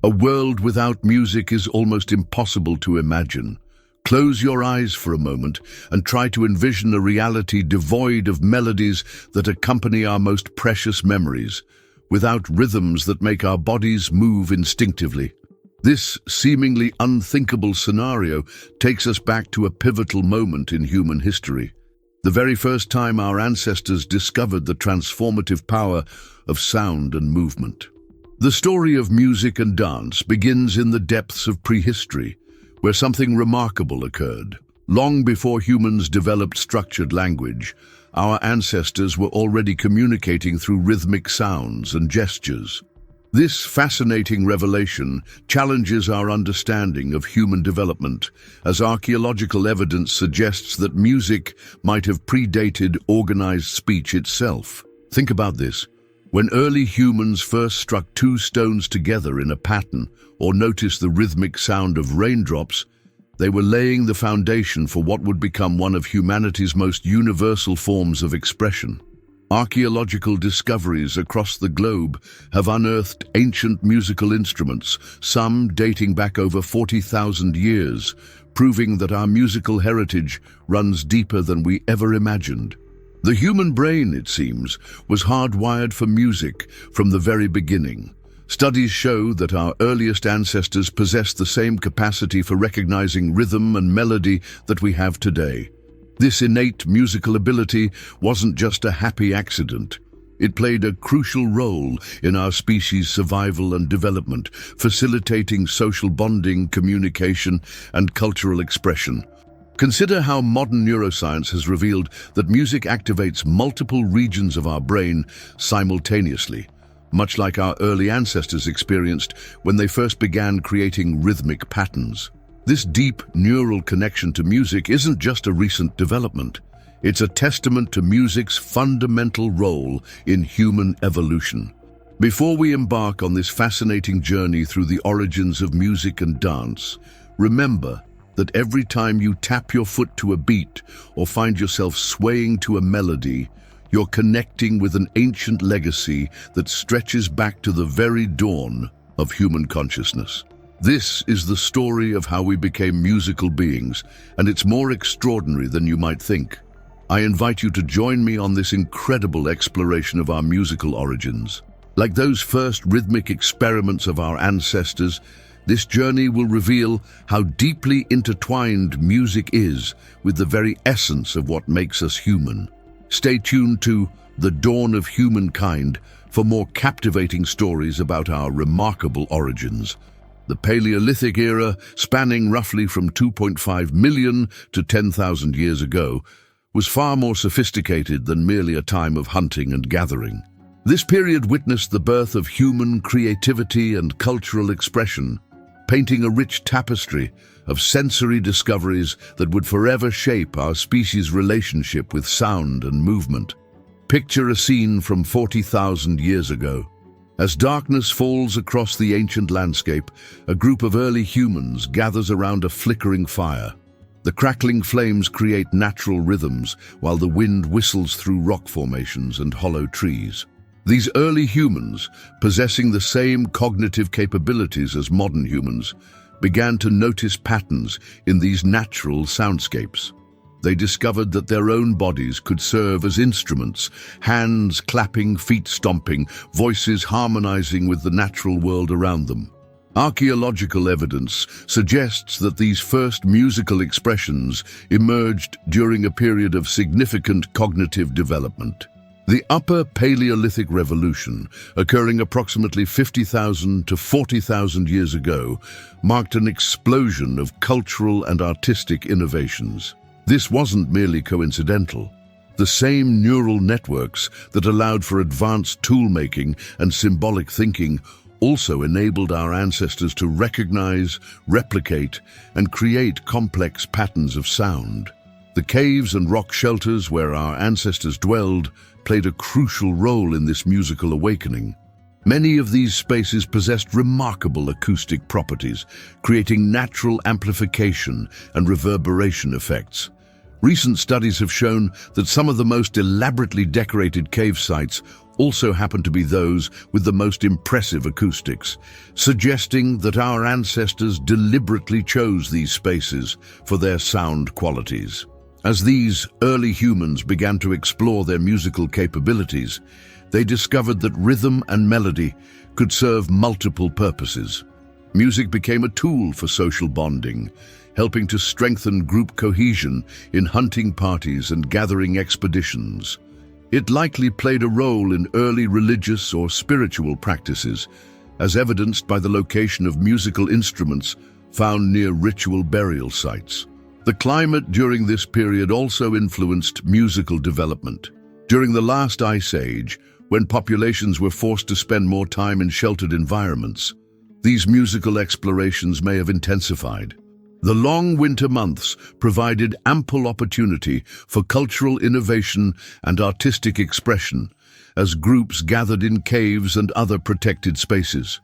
A world without music is almost impossible to imagine. Close your eyes for a moment and try to envision a reality devoid of melodies that accompany our most precious memories, without rhythms that make our bodies move instinctively. This seemingly unthinkable scenario takes us back to a pivotal moment in human history, the very first time our ancestors discovered the transformative power of sound and movement. The story of music and dance begins in the depths of prehistory, where something remarkable occurred. Long before humans developed structured language, our ancestors were already communicating through rhythmic sounds and gestures. This fascinating revelation challenges our understanding of human development, as archaeological evidence suggests that music might have predated organized speech itself. Think about this. When early humans first struck two stones together in a pattern or noticed the rhythmic sound of raindrops, they were laying the foundation for what would become one of humanity's most universal forms of expression. Archaeological discoveries across the globe have unearthed ancient musical instruments, some dating back over 40,000 years, proving that our musical heritage runs deeper than we ever imagined. The human brain, it seems, was hardwired for music from the very beginning. Studies show that our earliest ancestors possessed the same capacity for recognizing rhythm and melody that we have today. This innate musical ability wasn't just a happy accident. It played a crucial role in our species' survival and development, facilitating social bonding, communication, and cultural expression. Consider how modern neuroscience has revealed that music activates multiple regions of our brain simultaneously, much like our early ancestors experienced when they first began creating rhythmic patterns. This deep neural connection to music isn't just a recent development. It's a testament to music's fundamental role in human evolution. Before we embark on this fascinating journey through the origins of music and dance, remember that every time you tap your foot to a beat or find yourself swaying to a melody, you're connecting with an ancient legacy that stretches back to the very dawn of human consciousness. This is the story of how we became musical beings, and it's more extraordinary than you might think. I invite you to join me on this incredible exploration of our musical origins. Like those first rhythmic experiments of our ancestors, this journey will reveal how deeply intertwined music is with the very essence of what makes us human. Stay tuned to The Dawn of Humankind for more captivating stories about our remarkable origins. The Paleolithic era, spanning roughly from 2.5 million to 10,000 years ago, was far more sophisticated than merely a time of hunting and gathering. This period witnessed the birth of human creativity and cultural expression, painting a rich tapestry of sensory discoveries that would forever shape our species' relationship with sound and movement. Picture a scene from 40,000 years ago. As darkness falls across the ancient landscape, a group of early humans gathers around a flickering fire. The crackling flames create natural rhythms, while the wind whistles through rock formations and hollow trees. These early humans, possessing the same cognitive capabilities as modern humans, began to notice patterns in these natural soundscapes. They discovered that their own bodies could serve as instruments, hands clapping, feet stomping, voices harmonizing with the natural world around them. Archaeological evidence suggests that these first musical expressions emerged during a period of significant cognitive development. The Upper Paleolithic Revolution, occurring approximately 50,000 to 40,000 years ago, marked an explosion of cultural and artistic innovations. This wasn't merely coincidental. The same neural networks that allowed for advanced tool-making and symbolic thinking also enabled our ancestors to recognize, replicate, and create complex patterns of sound. The caves and rock shelters where our ancestors dwelled played a crucial role in this musical awakening. Many of these spaces possessed remarkable acoustic properties, creating natural amplification and reverberation effects. Recent studies have shown that some of the most elaborately decorated cave sites also happen to be those with the most impressive acoustics, suggesting that our ancestors deliberately chose these spaces for their sound qualities. As these early humans began to explore their musical capabilities, they discovered that rhythm and melody could serve multiple purposes. Music became a tool for social bonding, helping to strengthen group cohesion in hunting parties and gathering expeditions. It likely played a role in early religious or spiritual practices, as evidenced by the location of musical instruments found near ritual burial sites. The climate during this period also influenced musical development. During the last ice age, when populations were forced to spend more time in sheltered environments, these musical explorations may have intensified. The long winter months provided ample opportunity for cultural innovation and artistic expression as groups gathered in caves and other protected spaces.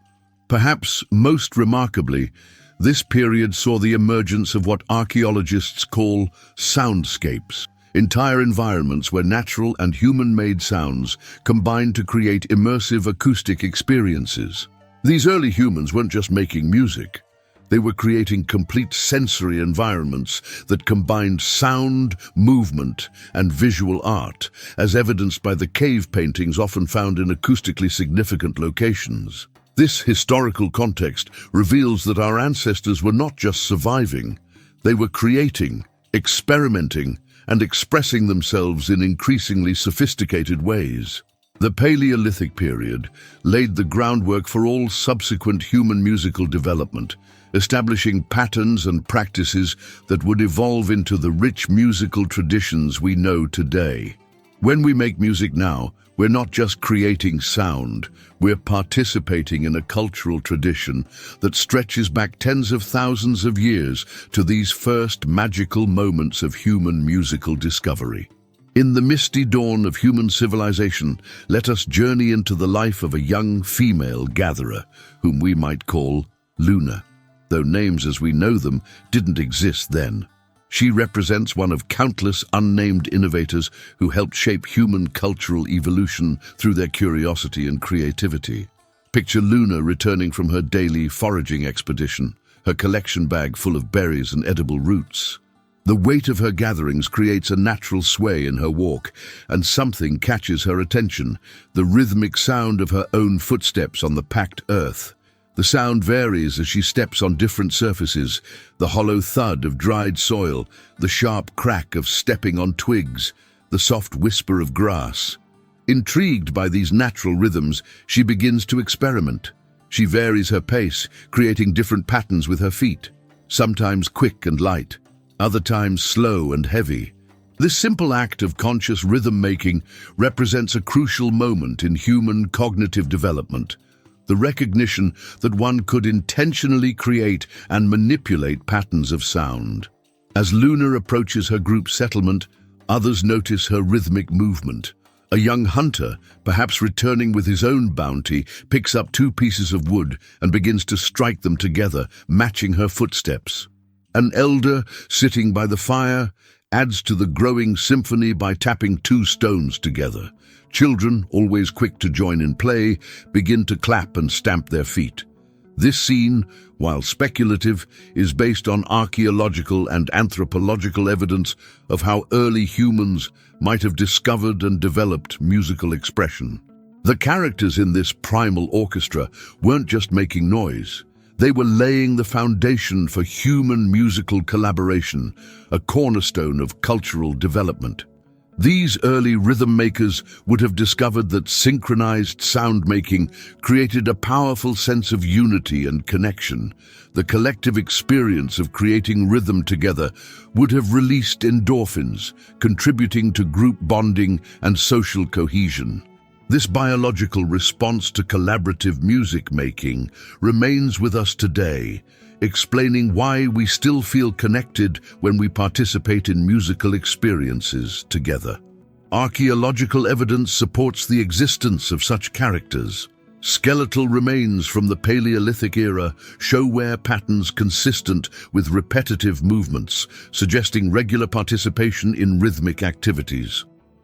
Perhaps most remarkably, this period saw the emergence of what archaeologists call soundscapes, entire environments where natural and human-made sounds combined to create immersive acoustic experiences. These early humans weren't just making music. They were creating complete sensory environments that combined sound, movement, and visual art, as evidenced by the cave paintings often found in acoustically significant locations. This historical context reveals that our ancestors were not just surviving, they were creating, experimenting, and expressing themselves in increasingly sophisticated ways. The Paleolithic period laid the groundwork for all subsequent human musical development, establishing patterns and practices that would evolve into the rich musical traditions we know today. When we make music now, we're not just creating sound, we're participating in a cultural tradition that stretches back tens of thousands of years to these first magical moments of human musical discovery. In the misty dawn of human civilization, let us journey into the life of a young female gatherer, whom we might call Luna, though names as we know them didn't exist then. She represents one of countless unnamed innovators who helped shape human cultural evolution through their curiosity and creativity. Picture Luna returning from her daily foraging expedition, her collection bag full of berries and edible roots. The weight of her gatherings creates a natural sway in her walk, and something catches her attention, the rhythmic sound of her own footsteps on the packed earth. The sound varies as she steps on different surfaces, the hollow thud of dried soil, the sharp crack of stepping on twigs, the soft whisper of grass. Intrigued by these natural rhythms, she begins to experiment. She varies her pace, creating different patterns with her feet, sometimes quick and light, other times slow and heavy. This simple act of conscious rhythm-making represents a crucial moment in human cognitive development, the recognition that one could intentionally create and manipulate patterns of sound. As Luna approaches her group settlement, others notice her rhythmic movement. A young hunter, perhaps returning with his own bounty, picks up two pieces of wood and begins to strike them together, matching her footsteps. An elder, sitting by the fire, adds to the growing symphony by tapping two stones together. Children, always quick to join in play, begin to clap and stamp their feet. This scene, while speculative, is based on archaeological and anthropological evidence of how early humans might have discovered and developed musical expression. The characters in this primal orchestra weren't just making noise. They were laying the foundation for human musical collaboration, a cornerstone of cultural development. These early rhythm makers would have discovered that synchronized sound making created a powerful sense of unity and connection. The collective experience of creating rhythm together would have released endorphins, contributing to group bonding and social cohesion. This biological response to collaborative music making remains with us today, explaining why we still feel connected when we participate in musical experiences together. Archaeological evidence supports the existence of such characters. Skeletal remains from the Paleolithic era show wear patterns consistent with repetitive movements, suggesting regular participation in rhythmic activities.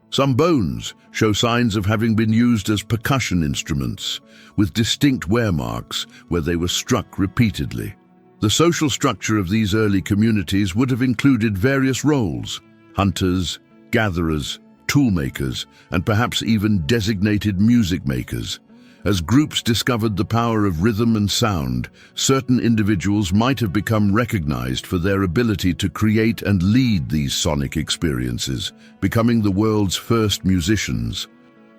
Some bones show signs of having been used as percussion instruments, with distinct wear marks where they were struck repeatedly. The social structure of these early communities would have included various roles: hunters, gatherers, toolmakers, and perhaps even designated music makers. As groups discovered the power of rhythm and sound, certain individuals might have become recognized for their ability to create and lead these sonic experiences, becoming the world's first musicians.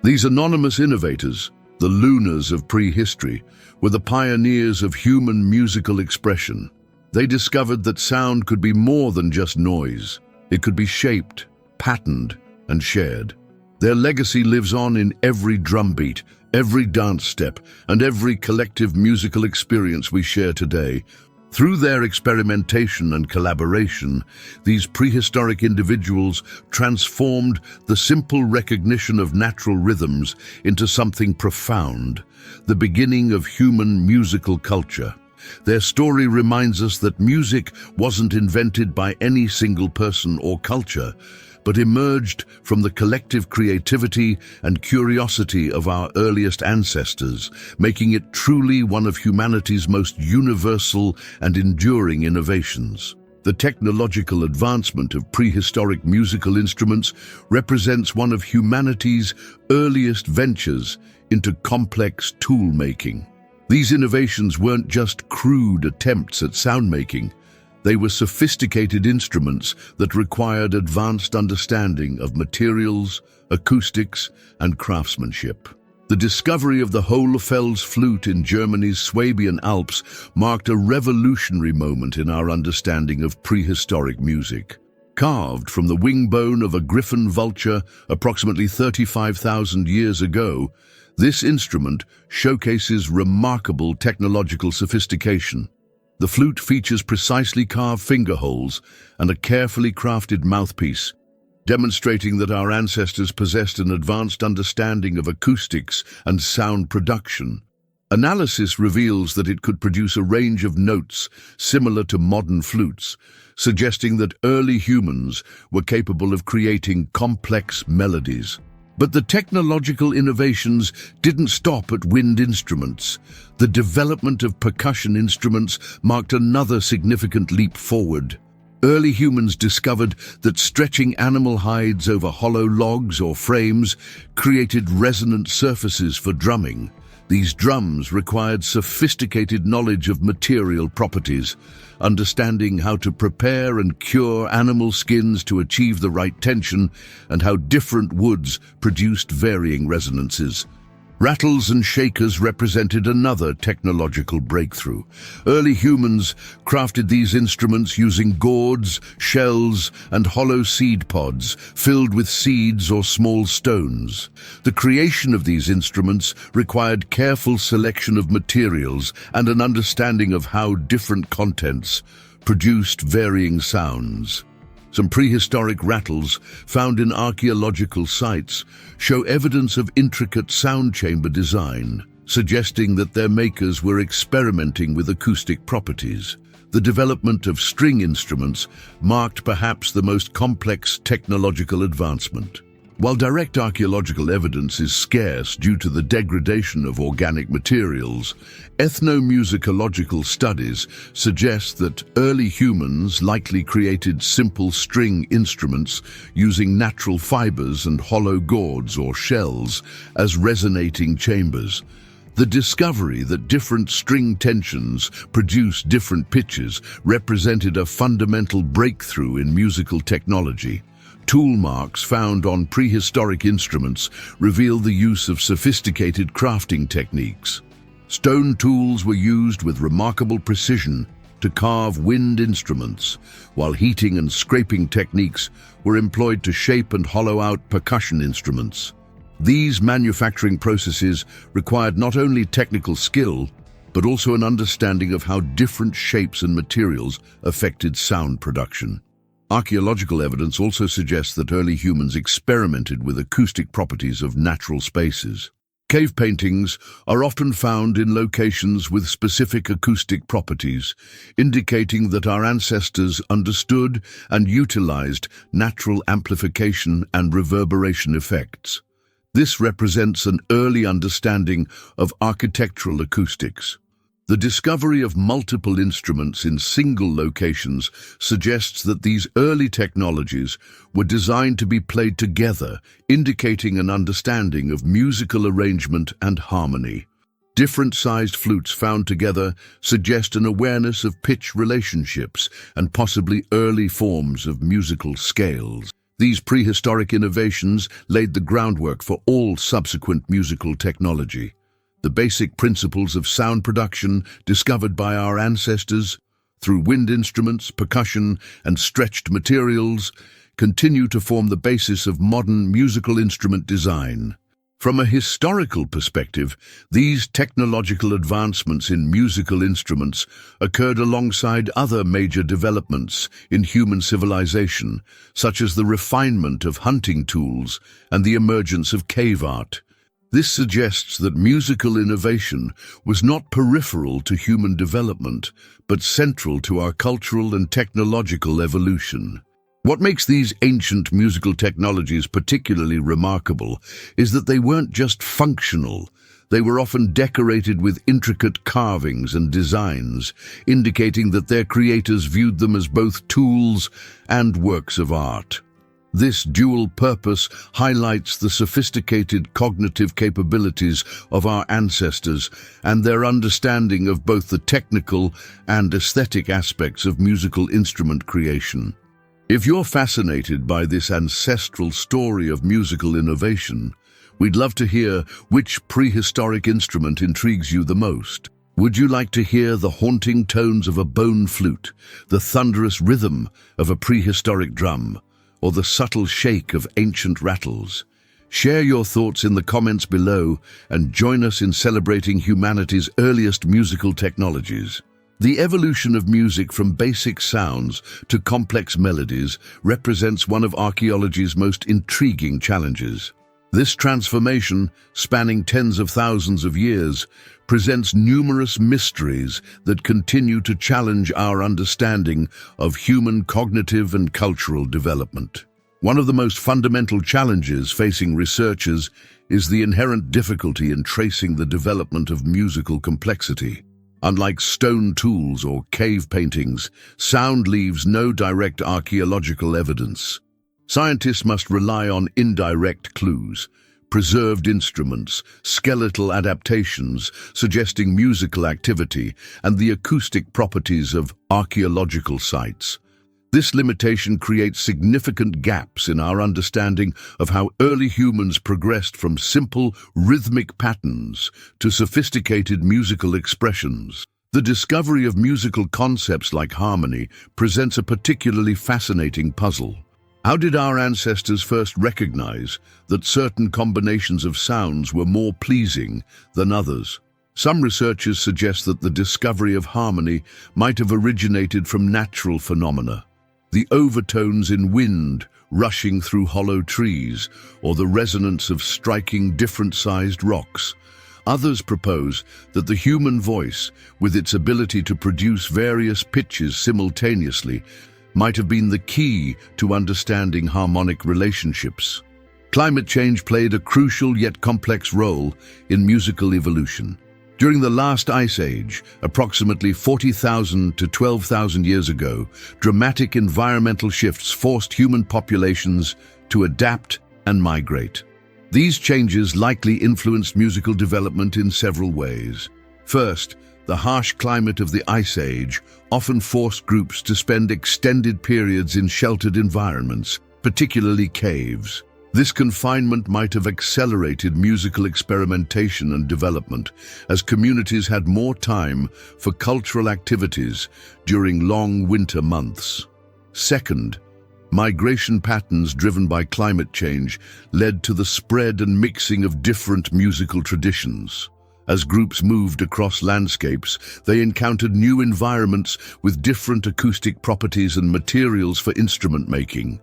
These anonymous innovators, the Lunars of prehistory, were the pioneers of human musical expression. They discovered that sound could be more than just noise. It could be shaped, patterned, and shared. Their legacy lives on in every drumbeat, every dance step, and every collective musical experience we share today. Through their experimentation and collaboration, these prehistoric individuals transformed the simple recognition of natural rhythms into something profound, the beginning of human musical culture. Their story reminds us that music wasn't invented by any single person or culture, but emerged from the collective creativity and curiosity of our earliest ancestors, making it truly one of humanity's most universal and enduring innovations. The technological advancement of prehistoric musical instruments represents one of humanity's earliest ventures into complex tool-making. These innovations weren't just crude attempts at sound-making. They were sophisticated instruments that required advanced understanding of materials, acoustics, and craftsmanship. The discovery of the Hohlfels flute in Germany's Swabian Alps marked a revolutionary moment in our understanding of prehistoric music. Carved from the wing bone of a griffon vulture approximately 35,000 years ago, this instrument showcases remarkable technological sophistication. The flute features precisely carved finger holes and a carefully crafted mouthpiece, demonstrating that our ancestors possessed an advanced understanding of acoustics and sound production. Analysis reveals that it could produce a range of notes similar to modern flutes, suggesting that early humans were capable of creating complex melodies. But the technological innovations didn't stop at wind instruments. The development of percussion instruments marked another significant leap forward. Early humans discovered that stretching animal hides over hollow logs or frames created resonant surfaces for drumming. These drums required sophisticated knowledge of material properties, understanding how to prepare and cure animal skins to achieve the right tension, and how different woods produced varying resonances. Rattles and shakers represented another technological breakthrough. Early humans crafted these instruments using gourds, shells, and hollow seed pods filled with seeds or small stones. The creation of these instruments required careful selection of materials and an understanding of how different contents produced varying sounds. Some prehistoric rattles found in archaeological sites show evidence of intricate sound chamber design, suggesting that their makers were experimenting with acoustic properties. The development of string instruments marked perhaps the most complex technological advancement. While direct archaeological evidence is scarce due to the degradation of organic materials, ethnomusicological studies suggest that early humans likely created simple string instruments using natural fibers and hollow gourds or shells as resonating chambers. The discovery that different string tensions produce different pitches represented a fundamental breakthrough in musical technology. Tool marks found on prehistoric instruments reveal the use of sophisticated crafting techniques. Stone tools were used with remarkable precision to carve wind instruments, while heating and scraping techniques were employed to shape and hollow out percussion instruments. These manufacturing processes required not only technical skill, but also an understanding of how different shapes and materials affected sound production. Archaeological evidence also suggests that early humans experimented with acoustic properties of natural spaces. Cave paintings are often found in locations with specific acoustic properties, indicating that our ancestors understood and utilized natural amplification and reverberation effects. This represents an early understanding of architectural acoustics. The discovery of multiple instruments in single locations suggests that these early technologies were designed to be played together, indicating an understanding of musical arrangement and harmony. Different-sized flutes found together suggest an awareness of pitch relationships and possibly early forms of musical scales. These prehistoric innovations laid the groundwork for all subsequent musical technology. The basic principles of sound production discovered by our ancestors through wind instruments, percussion, and stretched materials continue to form the basis of modern musical instrument design. From a historical perspective, these technological advancements in musical instruments occurred alongside other major developments in human civilization, such as the refinement of hunting tools and the emergence of cave art. This suggests that musical innovation was not peripheral to human development, but central to our cultural and technological evolution. What makes these ancient musical technologies particularly remarkable is that they weren't just functional. They were often decorated with intricate carvings and designs, indicating that their creators viewed them as both tools and works of art. This dual purpose highlights the sophisticated cognitive capabilities of our ancestors and their understanding of both the technical and aesthetic aspects of musical instrument creation. If you're fascinated by this ancestral story of musical innovation, we'd love to hear which prehistoric instrument intrigues you the most. Would you like to hear the haunting tones of a bone flute, the thunderous rhythm of a prehistoric drum, or the subtle shake of ancient rattles? Share your thoughts in the comments below and join us in celebrating humanity's earliest musical technologies. The evolution of music from basic sounds to complex melodies represents one of archaeology's most intriguing challenges. This transformation, spanning tens of thousands of years, presents numerous mysteries that continue to challenge our understanding of human cognitive and cultural development. One of the most fundamental challenges facing researchers is the inherent difficulty in tracing the development of musical complexity. Unlike stone tools or cave paintings, sound leaves no direct archaeological evidence. Scientists must rely on indirect clues, preserved instruments, skeletal adaptations suggesting musical activity, and the acoustic properties of archaeological sites. This limitation creates significant gaps in our understanding of how early humans progressed from simple, rhythmic patterns to sophisticated musical expressions. The discovery of musical concepts like harmony presents a particularly fascinating puzzle. How did our ancestors first recognize that certain combinations of sounds were more pleasing than others? Some researchers suggest that the discovery of harmony might have originated from natural phenomena. The overtones in wind rushing through hollow trees, or the resonance of striking different-sized rocks. Others propose that the human voice, with its ability to produce various pitches simultaneously, might have been the key to understanding harmonic relationships. Climate change played a crucial yet complex role in musical evolution. During the last ice age, approximately 40,000 to 12,000 years ago, dramatic environmental shifts forced human populations to adapt and migrate. These changes likely influenced musical development in several ways. First, the harsh climate of the Ice Age often forced groups to spend extended periods in sheltered environments, particularly caves. This confinement might have accelerated musical experimentation and development, as communities had more time for cultural activities during long winter months. Second, migration patterns driven by climate change led to the spread and mixing of different musical traditions. As groups moved across landscapes, they encountered new environments with different acoustic properties and materials for instrument making.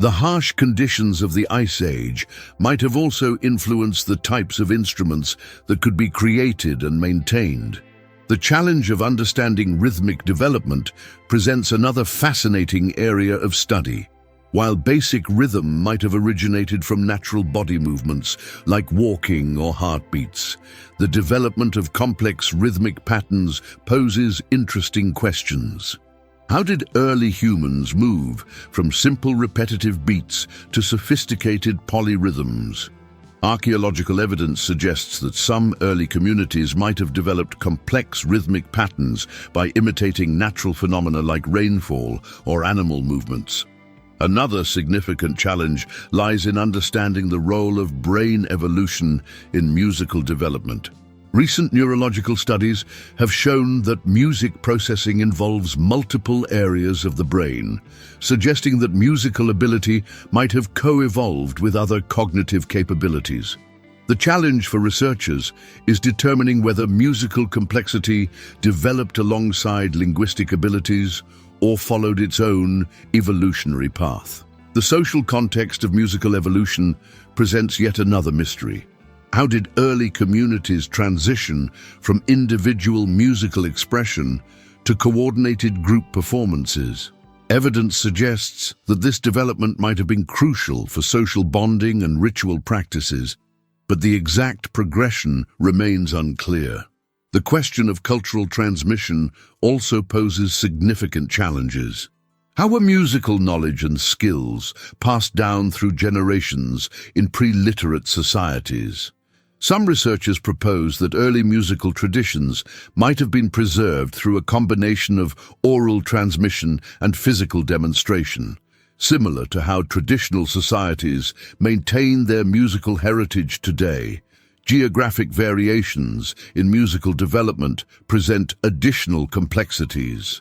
The harsh conditions of the Ice Age might have also influenced the types of instruments that could be created and maintained. The challenge of understanding rhythmic development presents another fascinating area of study. While basic rhythm might have originated from natural body movements like walking or heartbeats, the development of complex rhythmic patterns poses interesting questions. How did early humans move from simple repetitive beats to sophisticated polyrhythms? Archaeological evidence suggests that some early communities might have developed complex rhythmic patterns by imitating natural phenomena like rainfall or animal movements. Another significant challenge lies in understanding the role of brain evolution in musical development. Recent neurological studies have shown that music processing involves multiple areas of the brain, suggesting that musical ability might have co-evolved with other cognitive capabilities. The challenge for researchers is determining whether musical complexity developed alongside linguistic abilities or followed its own evolutionary path. The social context of musical evolution presents yet another mystery. How did early communities transition from individual musical expression to coordinated group performances? Evidence suggests that this development might have been crucial for social bonding and ritual practices, but the exact progression remains unclear. The question of cultural transmission also poses significant challenges. How were musical knowledge and skills passed down through generations in pre-literate societies? Some researchers propose that early musical traditions might have been preserved through a combination of oral transmission and physical demonstration, similar to how traditional societies maintain their musical heritage today. Geographic variations in musical development present additional complexities.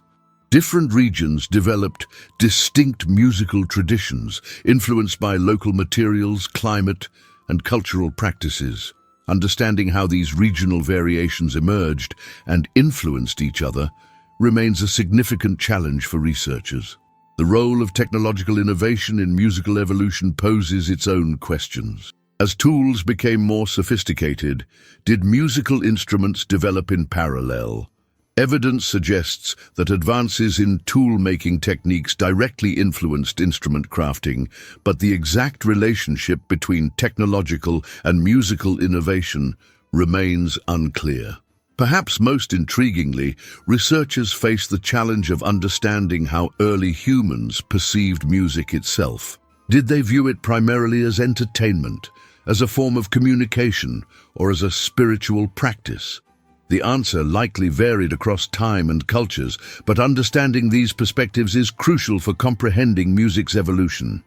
Different regions developed distinct musical traditions influenced by local materials, climate, and cultural practices. Understanding how these regional variations emerged and influenced each other remains a significant challenge for researchers. The role of technological innovation in musical evolution poses its own questions. As tools became more sophisticated, did musical instruments develop in parallel? Evidence suggests that advances in tool-making techniques directly influenced instrument crafting, but the exact relationship between technological and musical innovation remains unclear. Perhaps most intriguingly, researchers face the challenge of understanding how early humans perceived music itself. Did they view it primarily as entertainment, as a form of communication, or as a spiritual practice? The answer likely varied across time and cultures, but understanding these perspectives is crucial for comprehending music's evolution.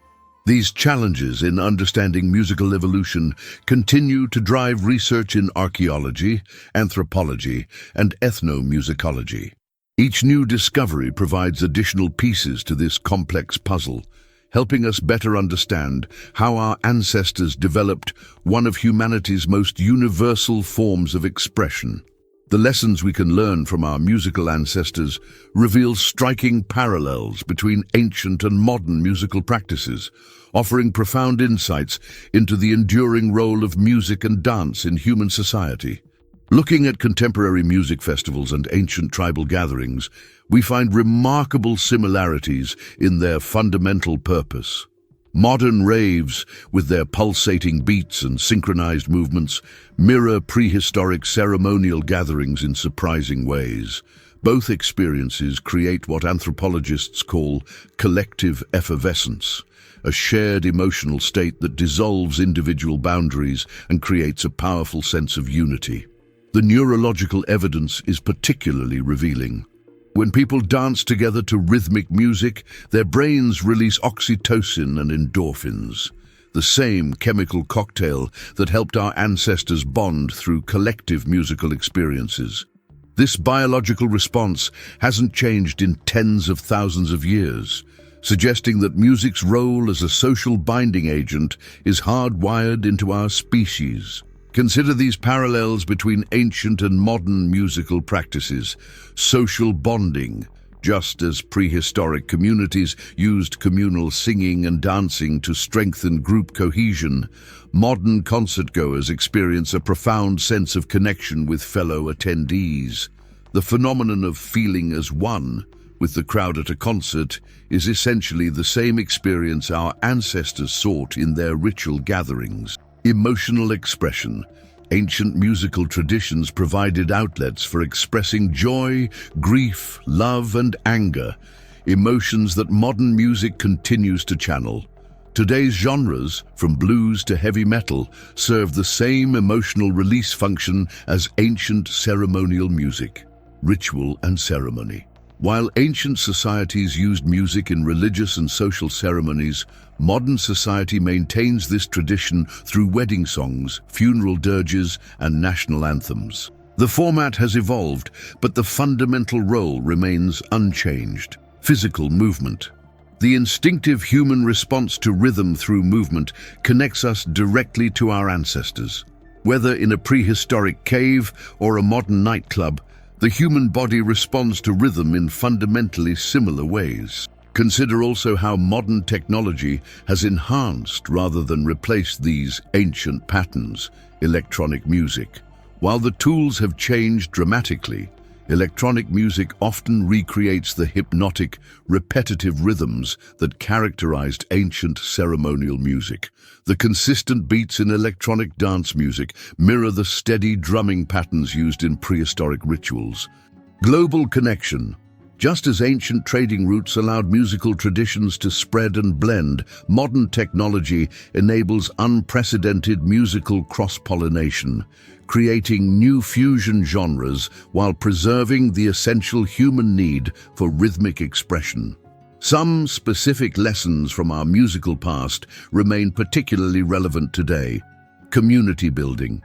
These challenges in understanding musical evolution continue to drive research in archaeology, anthropology, and ethnomusicology. Each new discovery provides additional pieces to this complex puzzle, helping us better understand how our ancestors developed one of humanity's most universal forms of expression. The lessons we can learn from our musical ancestors reveal striking parallels between ancient and modern musical practices, offering profound insights into the enduring role of music and dance in human society. Looking at contemporary music festivals and ancient tribal gatherings, we find remarkable similarities in their fundamental purpose. Modern raves, with their pulsating beats and synchronized movements, mirror prehistoric ceremonial gatherings in surprising ways. Both experiences create what anthropologists call collective effervescence, a shared emotional state that dissolves individual boundaries and creates a powerful sense of unity. The neurological evidence is particularly revealing. When people dance together to rhythmic music, their brains release oxytocin and endorphins, the same chemical cocktail that helped our ancestors bond through collective musical experiences. This biological response hasn't changed in tens of thousands of years, suggesting that music's role as a social binding agent is hardwired into our species. Consider these parallels between ancient and modern musical practices: social bonding, Just as prehistoric communities used communal singing and dancing to strengthen group cohesion, modern concertgoers experience a profound sense of connection with fellow attendees. The phenomenon of feeling as one with the crowd at a concert is essentially the same experience our ancestors sought in their ritual gatherings. Emotional expression. Ancient musical traditions provided outlets for expressing joy, grief, love, and anger, emotions that modern music continues to channel. Today's genres, from blues to heavy metal, serve the same emotional release function as ancient ceremonial music, ritual and ceremony. While ancient societies used music in religious and social ceremonies, modern society maintains this tradition through wedding songs, funeral dirges, and national anthems. The format has evolved, but the fundamental role remains unchanged: physical movement. The instinctive human response to rhythm through movement connects us directly to our ancestors. Whether in a prehistoric cave or a modern nightclub, the human body responds to rhythm in fundamentally similar ways. Consider also how modern technology has enhanced rather than replaced these ancient patterns. Electronic music. While the tools have changed dramatically, electronic music often recreates the hypnotic, repetitive rhythms that characterized ancient ceremonial music. The consistent beats in electronic dance music mirror the steady drumming patterns used in prehistoric rituals. Global connection. Just as ancient trading routes allowed musical traditions to spread and blend, modern technology enables unprecedented musical cross-pollination, creating new fusion genres while preserving the essential human need for rhythmic expression. Some specific lessons from our musical past remain particularly relevant today. Community building.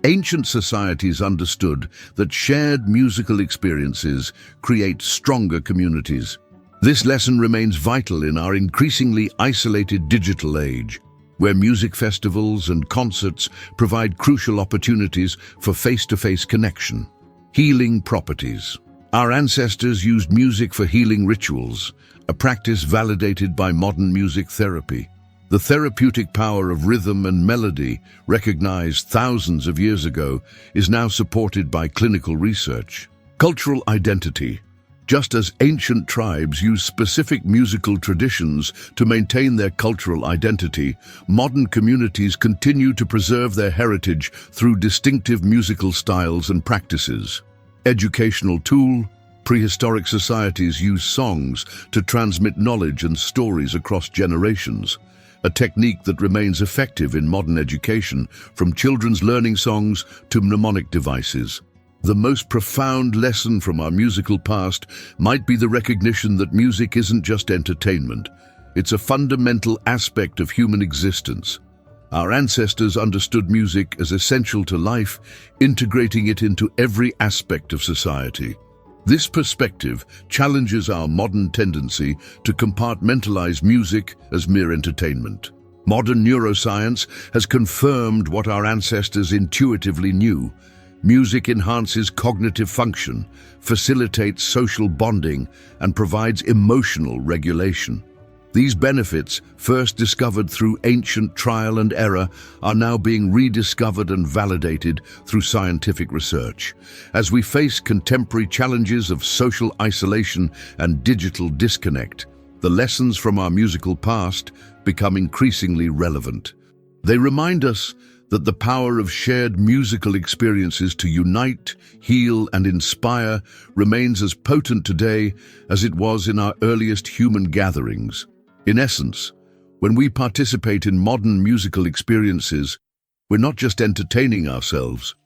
Ancient societies understood that shared musical experiences create stronger communities. This lesson remains vital in our increasingly isolated digital age, where music festivals and concerts provide crucial opportunities for face-to-face connection. Healing properties. Our ancestors used music for healing rituals, a practice validated by modern music therapy. The therapeutic power of rhythm and melody, recognized thousands of years ago, is now supported by clinical research. Cultural identity. Just as ancient tribes used specific musical traditions to maintain their cultural identity, modern communities continue to preserve their heritage through distinctive musical styles and practices. Educational tool. Prehistoric societies used songs to transmit knowledge and stories across generations, a technique that remains effective in modern education, from children's learning songs to mnemonic devices. The most profound lesson from our musical past might be the recognition that music isn't just entertainment. It's a fundamental aspect of human existence. Our ancestors understood music as essential to life, integrating it into every aspect of society. This perspective challenges our modern tendency to compartmentalize music as mere entertainment. Modern neuroscience has confirmed what our ancestors intuitively knew. Music enhances cognitive function, facilitates social bonding, and provides emotional regulation. These benefits, first discovered through ancient trial and error, are now being rediscovered and validated through scientific research. As we face contemporary challenges of social isolation and digital disconnect, the lessons from our musical past become increasingly relevant. They remind us that the power of shared musical experiences to unite, heal, and inspire remains as potent today as it was in our earliest human gatherings. In essence, when we participate in modern musical experiences, we're not just entertaining ourselves,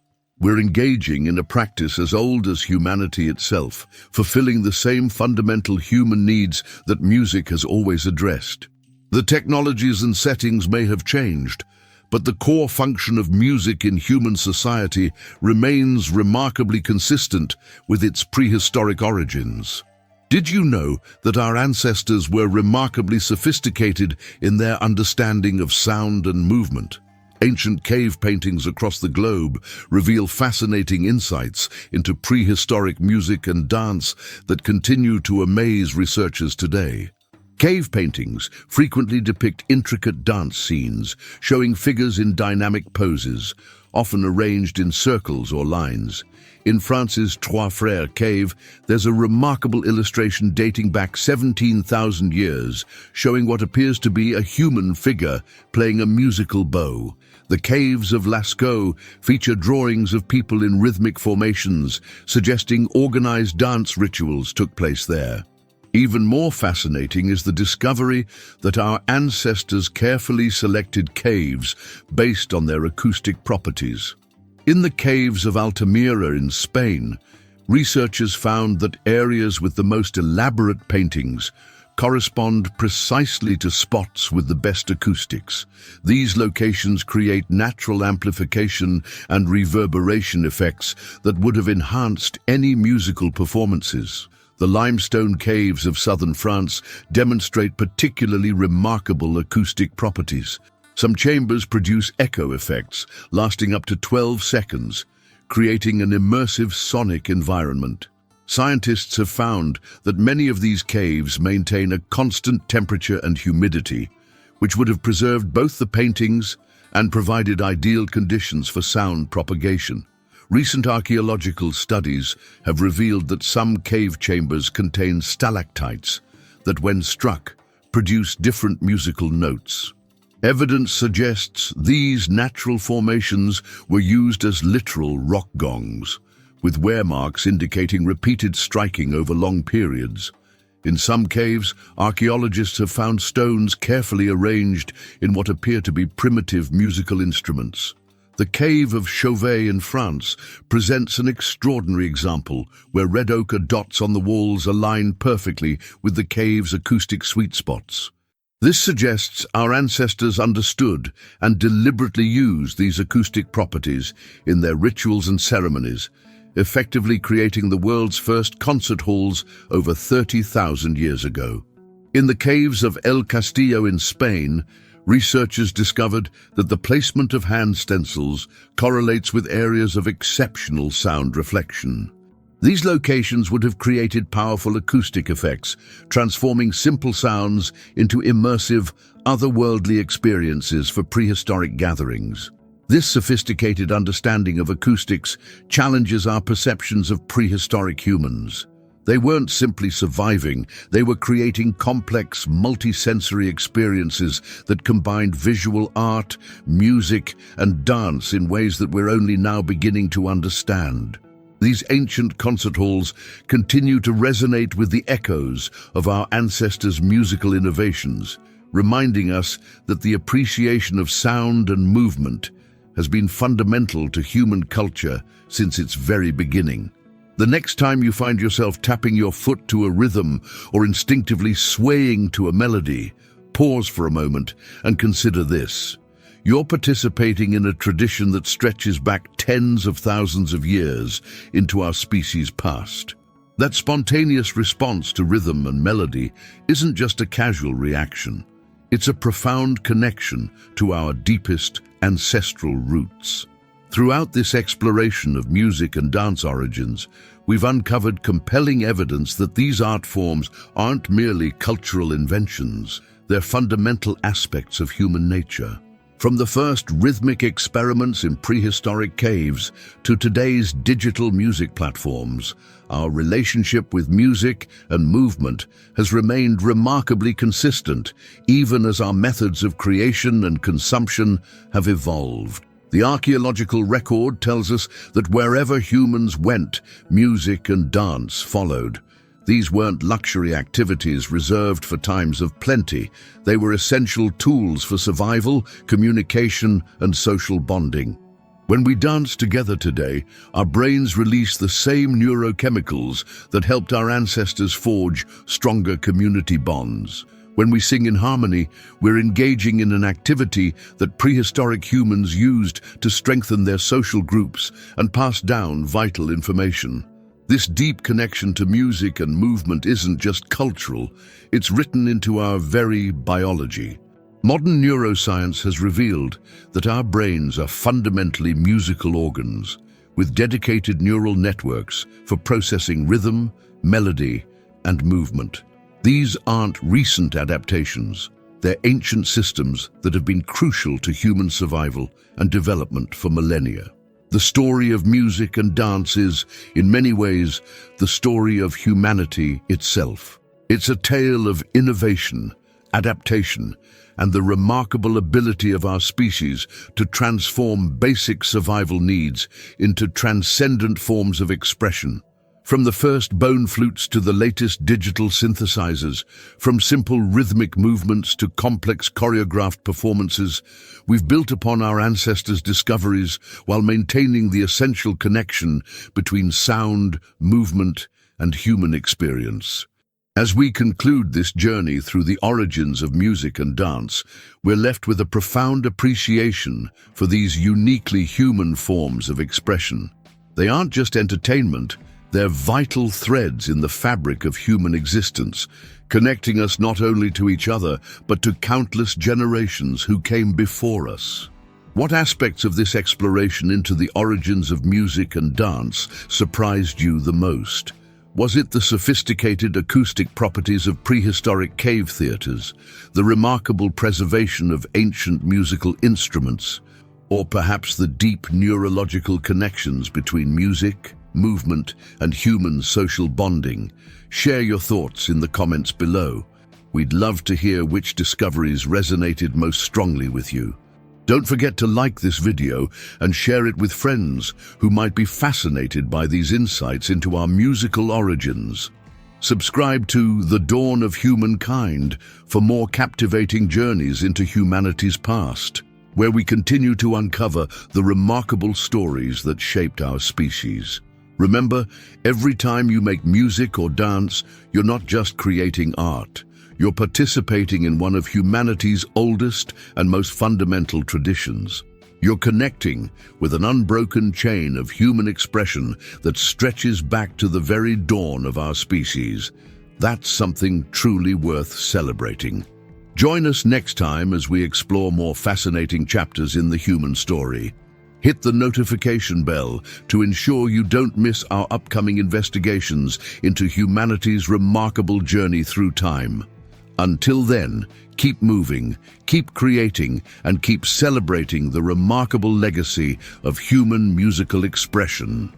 we're engaging in a practice as old as humanity itself, fulfilling the same fundamental human needs that music has always addressed. The technologies and settings may have changed, but the core function of music in human society remains remarkably consistent with its prehistoric origins. Did you know that our ancestors were remarkably sophisticated in their understanding of sound and movement? Ancient cave paintings across the globe reveal fascinating insights into prehistoric music and dance that continue to amaze researchers today. Cave paintings frequently depict intricate dance scenes, showing figures in dynamic poses, often arranged in circles or lines. In France's Trois Frères cave, there's a remarkable illustration dating back 17,000 years, showing what appears to be a human figure playing a musical bow. The caves of Lascaux feature drawings of people in rhythmic formations, suggesting organized dance rituals took place there. Even more fascinating is the discovery that our ancestors carefully selected caves based on their acoustic properties. In the caves of Altamira in Spain, researchers found that areas with the most elaborate paintings correspond precisely to spots with the best acoustics. These locations create natural amplification and reverberation effects that would have enhanced any musical performances. The limestone caves of southern France demonstrate particularly remarkable acoustic properties. Some chambers produce echo effects lasting up to 12 seconds, creating an immersive sonic environment. Scientists have found that many of these caves maintain a constant temperature and humidity, which would have preserved both the paintings and provided ideal conditions for sound propagation. Recent archaeological studies have revealed that some cave chambers contain stalactites that, when struck, produce different musical notes. Evidence suggests these natural formations were used as literal rock gongs, with wear marks indicating repeated striking over long periods. In some caves, archaeologists have found stones carefully arranged in what appear to be primitive musical instruments. The cave of Chauvet in France presents an extraordinary example where red ochre dots on the walls align perfectly with the cave's acoustic sweet spots. This suggests our ancestors understood and deliberately used these acoustic properties in their rituals and ceremonies, effectively creating the world's first concert halls over 30,000 years ago. In the caves of El Castillo in Spain, researchers discovered that the placement of hand stencils correlates with areas of exceptional sound reflection. These locations would have created powerful acoustic effects, transforming simple sounds into immersive, otherworldly experiences for prehistoric gatherings. This sophisticated understanding of acoustics challenges our perceptions of prehistoric humans. They weren't simply surviving, they were creating complex, multisensory experiences that combined visual art, music, and dance in ways that we're only now beginning to understand. These ancient concert halls continue to resonate with the echoes of our ancestors' musical innovations, reminding us that the appreciation of sound and movement has been fundamental to human culture since its very beginning. The next time you find yourself tapping your foot to a rhythm or instinctively swaying to a melody, pause for a moment and consider this. You're participating in a tradition that stretches back tens of thousands of years into our species' past. That spontaneous response to rhythm and melody isn't just a casual reaction. It's a profound connection to our deepest ancestral roots. Throughout this exploration of music and dance origins, we've uncovered compelling evidence that these art forms aren't merely cultural inventions, they're fundamental aspects of human nature. From the first rhythmic experiments in prehistoric caves to today's digital music platforms, our relationship with music and movement has remained remarkably consistent, even as our methods of creation and consumption have evolved. The archaeological record tells us that wherever humans went, music and dance followed. These weren't luxury activities reserved for times of plenty. They were essential tools for survival, communication, and social bonding. When we dance together today, our brains release the same neurochemicals that helped our ancestors forge stronger community bonds. When we sing in harmony, we're engaging in an activity that prehistoric humans used to strengthen their social groups and pass down vital information. This deep connection to music and movement isn't just cultural, it's written into our very biology. Modern neuroscience has revealed that our brains are fundamentally musical organs, with dedicated neural networks for processing rhythm, melody, and movement. These aren't recent adaptations. They're ancient systems that have been crucial to human survival and development for millennia. The story of music and dance is, in many ways, the story of humanity itself. It's a tale of innovation, adaptation, and the remarkable ability of our species to transform basic survival needs into transcendent forms of expression. From the first bone flutes to the latest digital synthesizers, from simple rhythmic movements to complex choreographed performances, we've built upon our ancestors' discoveries while maintaining the essential connection between sound, movement, and human experience. As we conclude this journey through the origins of music and dance, we're left with a profound appreciation for these uniquely human forms of expression. They aren't just entertainment, they're vital threads in the fabric of human existence, connecting us not only to each other, but to countless generations who came before us. What aspects of this exploration into the origins of music and dance surprised you the most? Was it the sophisticated acoustic properties of prehistoric cave theaters, the remarkable preservation of ancient musical instruments, or perhaps the deep neurological connections between music, movement, and human social bonding? Share your thoughts in the comments below. We'd love to hear which discoveries resonated most strongly with you. Don't forget to like this video and share it with friends who might be fascinated by these insights into our musical origins. Subscribe to The Dawn of Humankind for more captivating journeys into humanity's past, where we continue to uncover the remarkable stories that shaped our species. Remember, every time you make music or dance, you're not just creating art. You're participating in one of humanity's oldest and most fundamental traditions. You're connecting with an unbroken chain of human expression that stretches back to the very dawn of our species. That's something truly worth celebrating. Join us next time as we explore more fascinating chapters in the human story. Hit the notification bell to ensure you don't miss our upcoming investigations into humanity's remarkable journey through time. Until then, keep moving, keep creating, and keep celebrating the remarkable legacy of human musical expression.